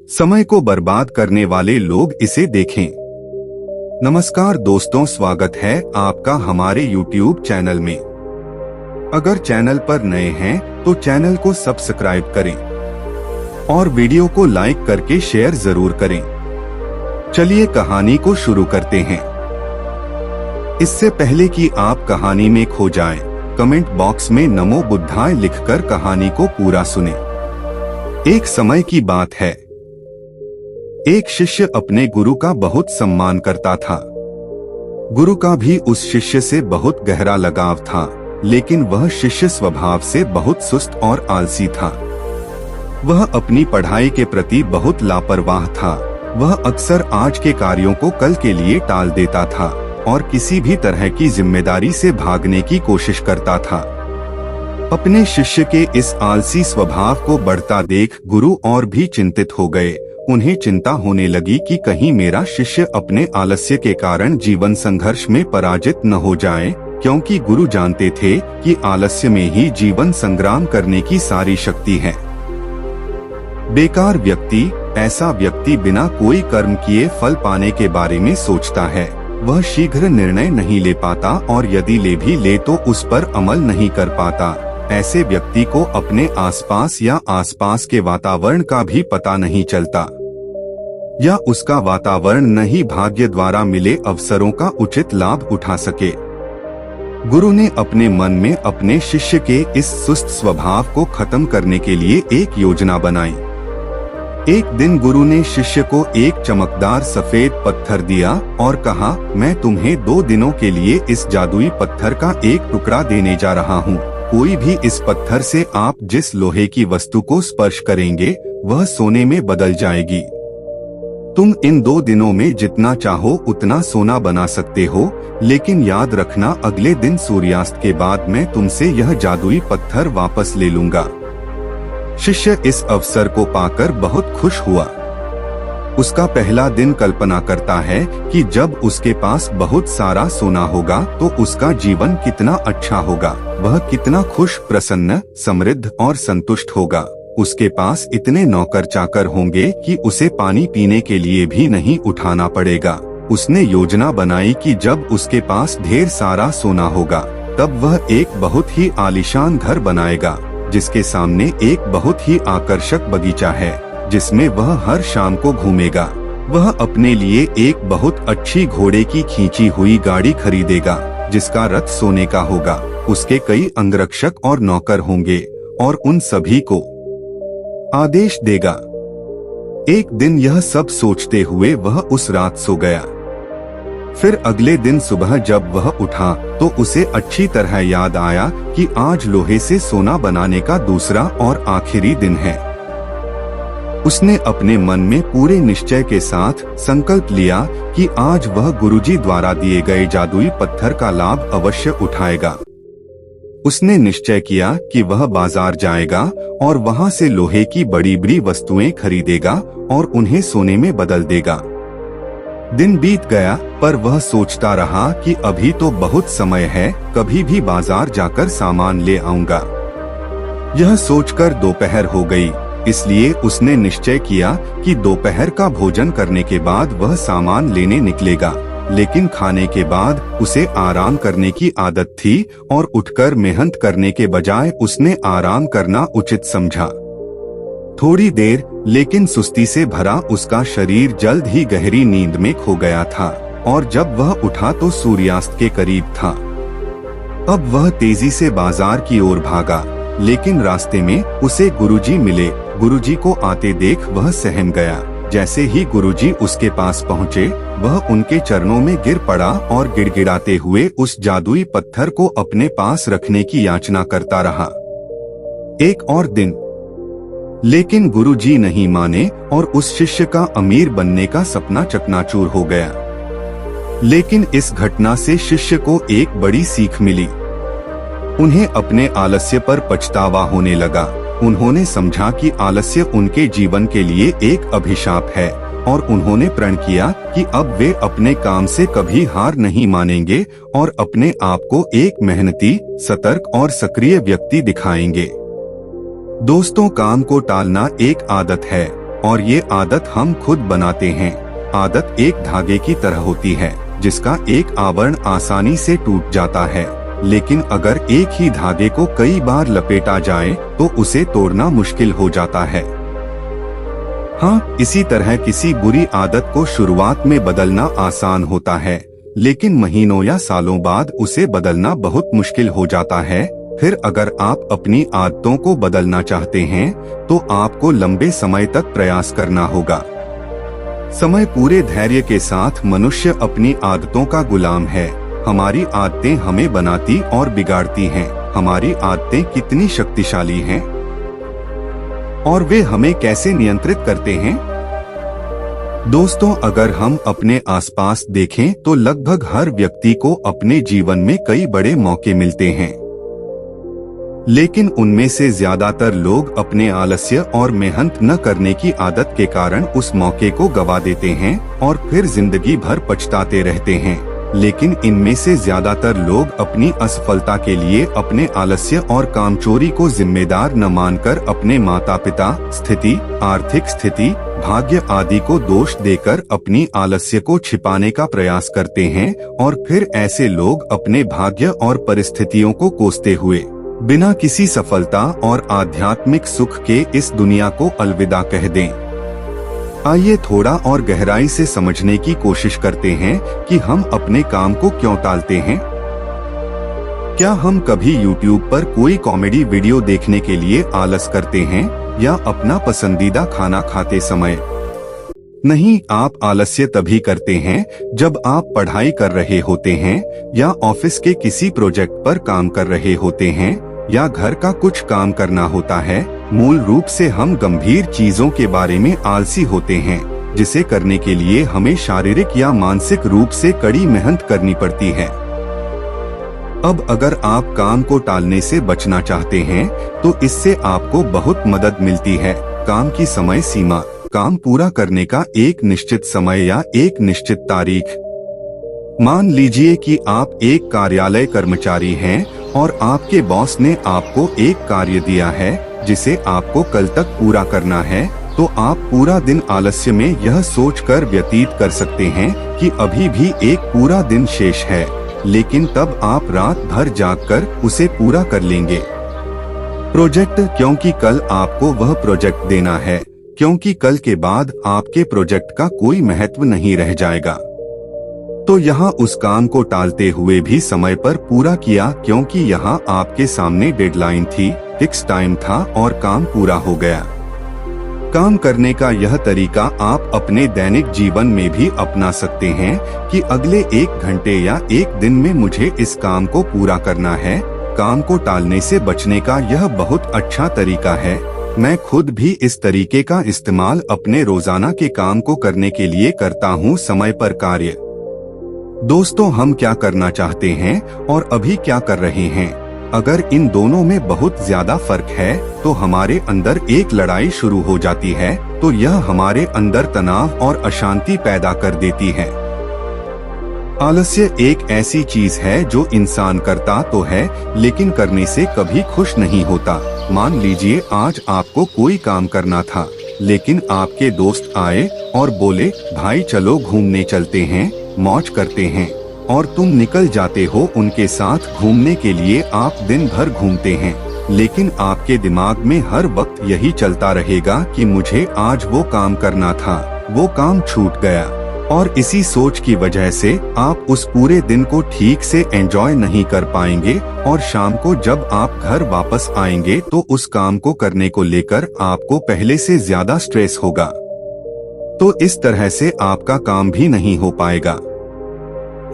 समय को बर्बाद करने वाले लोग इसे देखें। नमस्कार दोस्तों, स्वागत है आपका हमारे YouTube चैनल में। अगर चैनल पर नए हैं तो चैनल को सब्सक्राइब करें और वीडियो को लाइक करके शेयर जरूर करें। चलिए कहानी को शुरू करते हैं। इससे पहले कि आप कहानी में खो जाएं, कमेंट बॉक्स में नमो बुद्धाय लिखकर कहानी को पूरा सुनें। एक समय की बात है। एक शिष्य अपने गुरु का बहुत सम्मान करता था। गुरु का भी उस शिष्य से बहुत गहरा लगाव था, लेकिन वह शिष्य स्वभाव से बहुत सुस्त और आलसी था। वह अपनी पढ़ाई के प्रति बहुत लापरवाह था। वह अक्सर आज के कार्यों को कल के लिए टाल देता था और किसी भी तरह की जिम्मेदारी से भागने की कोशिश करता था। अपने शिष्य के इस आलसी स्वभाव को बढ़ता देख गुरु और भी चिंतित हो गए। उन्हें चिंता होने लगी कि कहीं मेरा शिष्य अपने आलस्य के कारण जीवन संघर्ष में पराजित न हो जाए, क्योंकि गुरु जानते थे कि आलस्य में ही जीवन संग्राम करने की सारी शक्ति है। बेकार व्यक्ति ऐसा व्यक्ति बिना कोई कर्म किए फल पाने के बारे में सोचता है। वह शीघ्र निर्णय नहीं ले पाता और यदि ले भी ले तो उस पर अमल नहीं कर पाता। ऐसे व्यक्ति को अपने आसपास या आसपास के वातावरण का भी पता नहीं चलता, या उसका वातावरण न ही भाग्य द्वारा मिले अवसरों का उचित लाभ उठा सके। गुरु ने अपने मन में अपने शिष्य के इस सुस्त स्वभाव को खत्म करने के लिए एक योजना बनाई। एक दिन गुरु ने शिष्य को एक चमकदार सफेद पत्थर दिया और कहा, मैं तुम्हें 2 दिनों के लिए इस जादुई पत्थर का एक टुकड़ा देने जा रहा हूँ। कोई भी इस पत्थर से आप जिस लोहे की वस्तु को स्पर्श करेंगे वह सोने में बदल जाएगी। तुम इन 2 दिनों में जितना चाहो उतना सोना बना सकते हो, लेकिन याद रखना अगले दिन सूर्यास्त के बाद मैं तुमसे यह जादुई पत्थर वापस ले लूंगा। शिष्य इस अवसर को पाकर बहुत खुश हुआ। उसका पहला दिन कल्पना करता है कि जब उसके पास बहुत सारा सोना होगा तो उसका जीवन कितना अच्छा होगा। वह कितना खुश, प्रसन्न, समृद्ध और संतुष्ट होगा। उसके पास इतने नौकर चाकर होंगे कि उसे पानी पीने के लिए भी नहीं उठाना पड़ेगा। उसने योजना बनाई कि जब उसके पास ढेर सारा सोना होगा तब वह एक बहुत ही आलीशान घर बनाएगा, जिसके सामने एक बहुत ही आकर्षक बगीचा है, जिसमें वह हर शाम को घूमेगा। वह अपने लिए एक बहुत अच्छी घोड़े की खींची हुई गाड़ी खरीदेगा, जिसका रथ सोने का होगा। उसके कई अंगरक्षक और नौकर होंगे और उन सभी को आदेश देगा। एक दिन यह सब सोचते हुए वह उस रात सो गया। फिर अगले दिन सुबह जब वह उठा तो उसे अच्छी तरह याद आया कि आज लोहे से सोना बनाने का दूसरा और आखिरी दिन है। उसने अपने मन में पूरे निश्चय के साथ संकल्प लिया कि आज वह गुरुजी द्वारा दिए गए जादुई पत्थर का लाभ अवश्य उठाएगा। उसने निश्चय किया कि वह बाजार जाएगा और वहां से लोहे की बड़ी बड़ी वस्तुएं खरीदेगा और उन्हें सोने में बदल देगा। दिन बीत गया पर वह सोचता रहा कि अभी तो बहुत समय है, कभी भी बाजार जाकर सामान ले आऊंगा। यह सोचकर दोपहर हो गई, इसलिए उसने निश्चय किया कि दोपहर का भोजन करने के बाद वह सामान लेने निकलेगा। लेकिन खाने के बाद उसे आराम करने की आदत थी और उठकर मेहनत करने के बजाय उसने आराम करना उचित समझा। थोड़ी देर लेकिन सुस्ती से भरा उसका शरीर जल्द ही गहरी नींद में खो गया था और जब वह उठा तो सूर्यास्त के करीब था। अब वह तेजी से बाजार की ओर भागा, लेकिन रास्ते में उसे गुरुजी मिले। गुरुजी को आते देख वह सहम गया। जैसे ही गुरुजी उसके पास पहुँचे, वह उनके चरणों में गिर पड़ा और गिड़गिड़ाते हुए उस जादुई पत्थर को अपने पास रखने की याचना करता रहा। एक और दिन, लेकिन गुरुजी नहीं माने और उस शिष्य का अमीर बनने का सपना चकनाचूर हो गया। लेकिन इस घटना से शिष्य को एक बड़ी सीख मिली। उन्हें अपने आलस्य पर पछतावा होने लगा। उन्होंने समझा कि आलस्य उनके जीवन के लिए एक अभिशाप है और उन्होंने प्रण किया कि अब वे अपने काम से कभी हार नहीं मानेंगे और अपने आप को एक मेहनती, सतर्क और सक्रिय व्यक्ति दिखाएंगे। दोस्तों, काम को टालना एक आदत है और ये आदत हम खुद बनाते हैं। आदत एक धागे की तरह होती है जिसका एक आवरण आसानी से टूट जाता है, लेकिन अगर एक ही धागे को कई बार लपेटा जाए तो उसे तोड़ना मुश्किल हो जाता है। हाँ, इसी तरह किसी बुरी आदत को शुरुआत में बदलना आसान होता है, लेकिन महीनों या सालों बाद उसे बदलना बहुत मुश्किल हो जाता है। फिर अगर आप अपनी आदतों को बदलना चाहते हैं तो आपको लंबे समय तक प्रयास करना होगा। समय पूरे धैर्य के साथ मनुष्य अपनी आदतों का गुलाम है। हमारी आदतें हमें बनाती और बिगाड़ती हैं। हमारी आदतें कितनी शक्तिशाली हैं और वे हमें कैसे नियंत्रित करते हैं? दोस्तों, अगर हम अपने आसपास देखें तो लगभग हर व्यक्ति को अपने जीवन में कई बड़े मौके मिलते हैं, लेकिन उनमें से ज्यादातर लोग अपने आलस्य और मेहनत न करने की आदत के कारण उस मौके को गवा देते हैं और फिर जिंदगी भर पछताते रहते हैं। लेकिन इनमें से ज्यादातर लोग अपनी असफलता के लिए अपने आलस्य और कामचोरी को जिम्मेदार न मानकर अपने माता पिता, स्थिति, आर्थिक स्थिति, भाग्य आदि को दोष देकर अपनी आलस्य को छिपाने का प्रयास करते हैं और फिर ऐसे लोग अपने भाग्य और परिस्थितियों को कोसते हुए बिना किसी सफलता और आध्यात्मिक सुख के इस दुनिया को अलविदा कह दें। आइए थोड़ा और गहराई से समझने की कोशिश करते हैं कि हम अपने काम को क्यों टालते हैं। क्या हम कभी YouTube पर कोई कॉमेडी वीडियो देखने के लिए आलस करते हैं या अपना पसंदीदा खाना खाते समय? नहीं, आप आलस्य तभी करते हैं जब आप पढ़ाई कर रहे होते हैं या ऑफिस के किसी प्रोजेक्ट पर काम कर रहे होते हैं या घर का कुछ काम करना होता है। मूल रूप से हम गंभीर चीजों के बारे में आलसी होते हैं, जिसे करने के लिए हमें शारीरिक या मानसिक रूप से कड़ी मेहनत करनी पड़ती है। अब अगर आप काम को टालने से बचना चाहते हैं तो इससे आपको बहुत मदद मिलती है। काम की समय सीमा, काम पूरा करने का एक निश्चित समय या एक निश्चित तारीख। मान लीजिए कि आप एक कार्यालय कर्मचारी हैं और आपके बॉस ने आपको एक कार्य दिया है जिसे आपको कल तक पूरा करना है, तो आप पूरा दिन आलस्य में यह सोचकर व्यतीत कर सकते हैं कि अभी भी एक पूरा दिन शेष है, लेकिन तब आप रात भर जागकर उसे पूरा कर लेंगे। प्रोजेक्ट, क्योंकि कल आपको वह प्रोजेक्ट देना है, क्योंकि कल के बाद आपके प्रोजेक्ट का कोई महत्व नहीं रह जाएगा। तो यहाँ उस काम को टालते हुए भी समय पर पूरा किया, क्योंकि यहाँ आपके सामने डेडलाइन थी, फिक्स टाइम था और काम पूरा हो गया। काम करने का यह तरीका आप अपने दैनिक जीवन में भी अपना सकते हैं कि अगले 1 घंटे या 1 दिन में मुझे इस काम को पूरा करना है। काम को टालने से बचने का यह बहुत अच्छा तरीका है। मैं खुद भी इस तरीके का इस्तेमाल अपने रोजाना के काम को करने के लिए करता हूँ। समय पर कार्य। दोस्तों, हम क्या करना चाहते हैं और अभी क्या कर रहे हैं, अगर इन दोनों में बहुत ज्यादा फर्क है तो हमारे अंदर एक लड़ाई शुरू हो जाती है। तो यह हमारे अंदर तनाव और अशांति पैदा कर देती है। आलस्य एक ऐसी चीज है जो इंसान करता तो है लेकिन करने से कभी खुश नहीं होता। मान लीजिए आज आपको कोई काम करना था, लेकिन आपके दोस्त आए और बोले, भाई चलो घूमने चलते हैं, मौज करते हैं, और तुम निकल जाते हो उनके साथ घूमने के लिए। आप दिन भर घूमते हैं, लेकिन आपके दिमाग में हर वक्त यही चलता रहेगा कि मुझे आज वो काम करना था, वो काम छूट गया। और इसी सोच की वजह से आप उस पूरे दिन को ठीक से एंजॉय नहीं कर पाएंगे और शाम को जब आप घर वापस आएंगे तो उस काम को करने को लेकर आपको पहले से ज्यादा स्ट्रेस होगा। तो इस तरह से आपका काम भी नहीं हो पाएगा,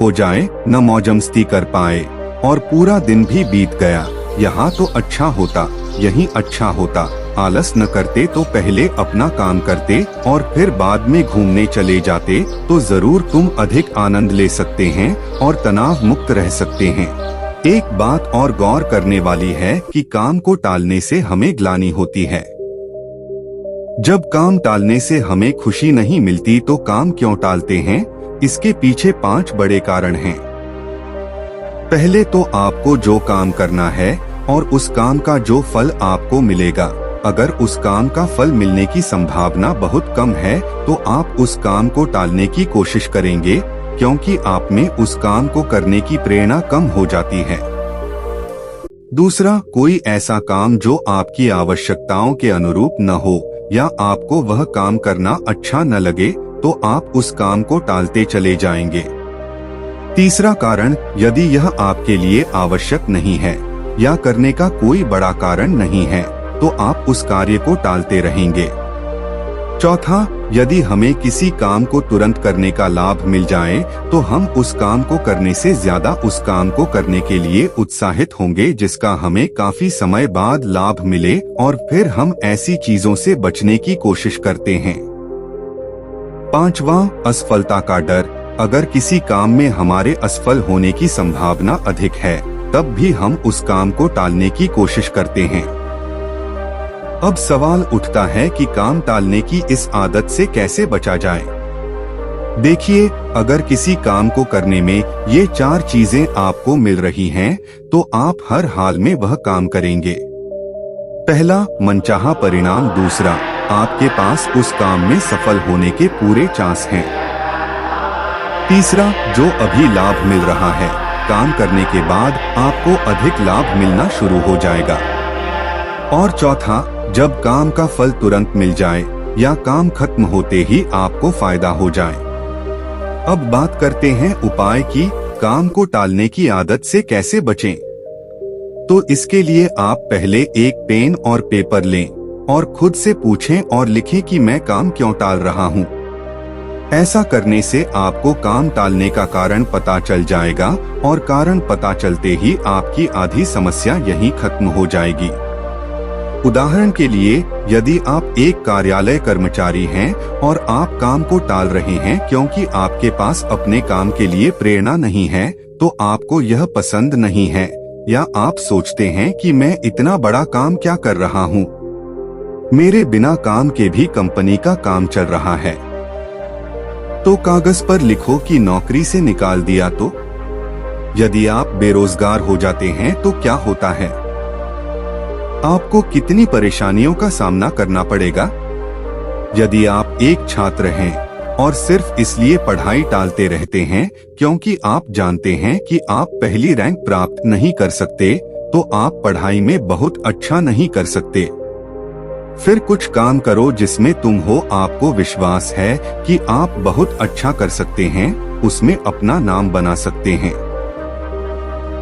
हो जाए न मौज मस्ती कर पाए और पूरा दिन भी बीत गया। यहाँ तो अच्छा होता, यही अच्छा होता, आलस न करते तो पहले अपना काम करते और फिर बाद में घूमने चले जाते, तो जरूर तुम अधिक आनंद ले सकते हैं और तनाव मुक्त रह सकते हैं। एक बात और गौर करने वाली है कि काम को टालने से हमें ग्लानि होती है। जब काम टालने से हमें खुशी नहीं मिलती तो काम क्यों टालते हैं? इसके पीछे 5 बड़े कारण हैं। पहले तो आपको जो काम करना है और उस काम का जो फल आपको मिलेगा, अगर उस काम का फल मिलने की संभावना बहुत कम है तो आप उस काम को टालने की कोशिश करेंगे, क्योंकि आप में उस काम को करने की प्रेरणा कम हो जाती है। दूसरा, कोई ऐसा काम जो आपकी आवश्यकताओं के अनुरूप न हो या आपको वह काम करना अच्छा न लगे तो आप उस काम को टालते चले जाएंगे। तीसरा कारण, यदि यह आपके लिए आवश्यक नहीं है या करने का कोई बड़ा कारण नहीं है तो आप उस कार्य को टालते रहेंगे। चौथा, यदि हमें किसी काम को तुरंत करने का लाभ मिल जाए तो हम उस काम को करने से ज्यादा उस काम को करने के लिए उत्साहित होंगे जिसका हमें काफी समय बाद लाभ मिले, और फिर हम ऐसी चीजों से बचने की कोशिश करते हैं। पांचवा, असफलता का डर। अगर किसी काम में हमारे असफल होने की संभावना अधिक है तब भी हम उस काम को टालने की कोशिश करते हैं। अब सवाल उठता है कि काम टालने की इस आदत से कैसे बचा जाए। देखिए, अगर किसी काम को करने में ये 4 चीजें आपको मिल रही हैं, तो आप हर हाल में वह काम करेंगे। पहला, मनचाहा परिणाम। दूसरा, आपके पास उस काम में सफल होने के पूरे चांस हैं। तीसरा, जो अभी लाभ मिल रहा है, काम करने के बाद आपको अधिक लाभ मिलना शुरू हो जाएगा। और चौथा, जब काम का फल तुरंत मिल जाए या काम खत्म होते ही आपको फायदा हो जाए। अब बात करते हैं उपाय की, काम को टालने की आदत से कैसे बचें। तो इसके लिए आप पहले एक पेन और पेपर लें और खुद से पूछें और लिखें कि मैं काम क्यों टाल रहा हूँ। ऐसा करने से आपको काम टालने का कारण पता चल जाएगा और कारण पता चलते ही आपकी आधी समस्या यहीं खत्म हो जाएगी। उदाहरण के लिए, यदि आप एक कार्यालय कर्मचारी हैं और आप काम को टाल रहे हैं क्योंकि आपके पास अपने काम के लिए प्रेरणा नहीं है, तो आपको यह पसंद नहीं है, या आप सोचते हैं कि मैं इतना बड़ा काम क्या कर रहा हूँ, मेरे बिना काम के भी कंपनी का काम चल रहा है, तो कागज पर लिखो कि नौकरी से निकाल दिया तो। यदि आप बेरोजगार हो जाते हैं तो क्या होता है, आपको कितनी परेशानियों का सामना करना पड़ेगा। यदि आप एक छात्र हैं और सिर्फ इसलिए पढ़ाई टालते रहते हैं क्योंकि आप जानते हैं कि आप पहली रैंक प्राप्त नहीं कर सकते, तो आप पढ़ाई में बहुत अच्छा नहीं कर सकते। फिर कुछ काम करो जिसमें तुम हो आपको विश्वास है कि आप बहुत अच्छा कर सकते हैं, उसमें अपना नाम बना सकते हैं।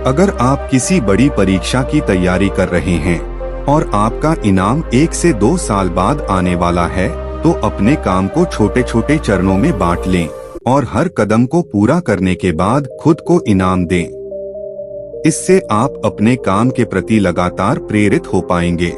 अगर आप किसी बड़ी परीक्षा की तैयारी कर रहे हैं और आपका इनाम 1 से 2 साल बाद आने वाला है, तो अपने काम को छोटे छोटे चरणों में बांट लें और हर कदम को पूरा करने के बाद खुद को इनाम दें। इससे आप अपने काम के प्रति लगातार प्रेरित हो पाएंगे।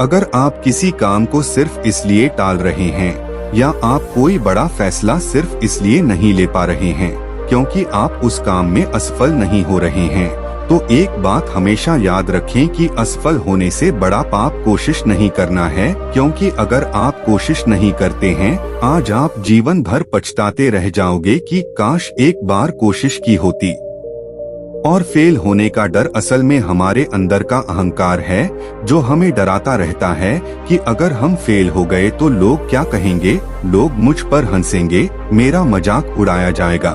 अगर आप किसी काम को सिर्फ इसलिए टाल रहे हैं या आप कोई बड़ा फैसला सिर्फ इसलिए नहीं ले पा रहे हैं क्योंकि आप उस काम में असफल नहीं हो रहे हैं, तो एक बात हमेशा याद रखें कि असफल होने से बड़ा पाप कोशिश नहीं करना है, क्योंकि अगर आप कोशिश नहीं करते हैं, आज आप जीवन भर पछताते रह जाओगे कि काश एक बार कोशिश की होती। और फेल होने का डर असल में हमारे अंदर का अहंकार है, जो हमें डराता रहता है कि अगर हम फेल हो गए तो लोग क्या कहेंगे, लोग मुझ पर हंसेंगे, मेरा मजाक उड़ाया जाएगा।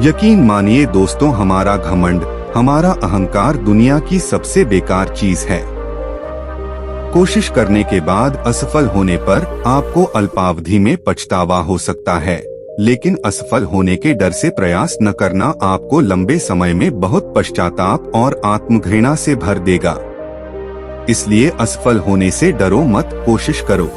यकीन मानिए दोस्तों, हमारा घमंड, हमारा अहंकार दुनिया की सबसे बेकार चीज है। कोशिश करने के बाद असफल होने पर आपको अल्पावधि में पछतावा हो सकता है, लेकिन असफल होने के डर से प्रयास न करना आपको लंबे समय में बहुत पश्चाताप और आत्मघृणा से भर देगा। इसलिए असफल होने से डरो मत, कोशिश करो।